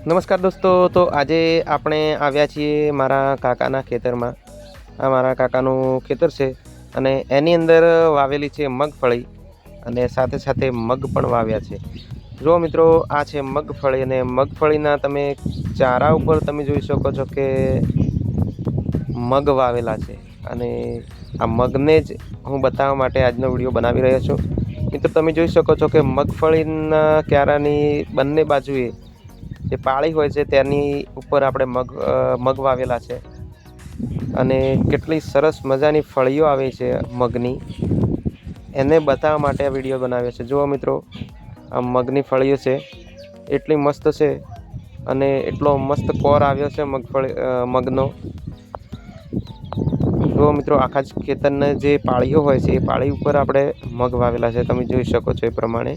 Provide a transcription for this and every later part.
નમસ્કાર દોસ્તો, તો આજે આપણે આવ્યા છીએ મારા કાકાના ખેતરમાં. આ મારા કાકાનું ખેતર છે અને એની અંદર વાવેલી છે મગફળી અને સાથે સાથે મગ પણ વાવ્યા છે. જો મિત્રો, આ છે મગફળી અને મગફળીના તમે ચારા ઉપર તમે જોઈ શકો છો કે મગ વાવેલા છે અને આ મગને જ હું બતાવવા માટે આજનો વિડીયો બનાવી રહ્યો છું. મિત્રો, તમે જોઈ શકો છો કે મગફળીના ક્યારાની બંને બાજુએ જે પાળી હોય છે તેની ઉપર આપણે મગ વાવેલા છે અને કેટલી સરસ મજાની ફળીઓ આવે છે મગની, એને બતાવવા માટે આ વિડીયો બનાવ્યો છે. જુઓ મિત્રો, આ મગની ફળીઓ છે, એટલી મસ્ત છે અને એટલો મસ્ત કોર આવ્યો છે મગનો. જુઓ મિત્રો, આખા જ ખેતરના જે પાળીઓ હોય છે એ પાળી ઉપર આપણે મગ વાવેલા છે, તમે જોઈ શકો છો એ પ્રમાણે.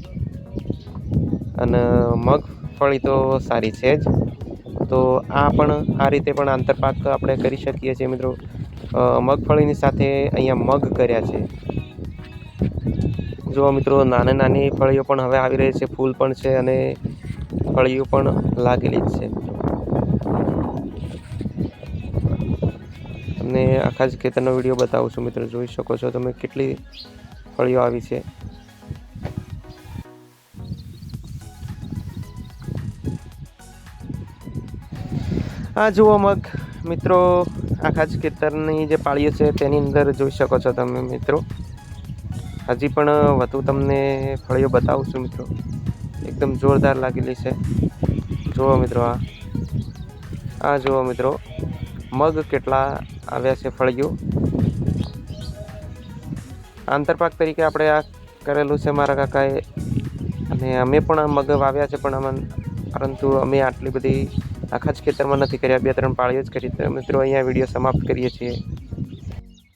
અને મગફળી તો સારી છે જ, તો આ પણ આ રીતે પણ આંતરપાક આપણે કરી શકીએ છીએ મિત્રો. મગફળીની સાથે અહીંયા મગ કર્યા છે. જુઓ મિત્રો, નાની નાની ફળીઓ પણ હવે આવી રહી છે, ફૂલ પણ છે અને ફળીઓ પણ લાગેલી જ છે. તમને આખા જ ખેતરનો વિડીયો બતાવું છું મિત્રો. જોઈ શકો છો તમે કેટલી ફળીઓ આવી છે. આ જુઓ મગ મિત્રો, આખા જ ખેતરની જે પાળીઓ છે તેની અંદર જોઈ શકો છો તમે મિત્રો. હજી પણ વધુ તમને ફળીઓ બતાવું છું મિત્રો, એકદમ જોરદાર લાગેલી છે. જુઓ મિત્રો, આ જુઓ મિત્રો, મગ કેટલા આવ્યા છે ફળીઓ. આંતરપાક તરીકે આપણે આ કરેલું છે મારા કાકાએ, અને અમે પણ મગ વાવ્યા છે, પરંતુ અમે આટલી બધી આખા જ ખેતરમાં નથી કર્યા, 2-3 પાળીઓ જ કરી. મિત્રો, અહીંયા વિડીયો સમાપ્ત કરીએ છીએ.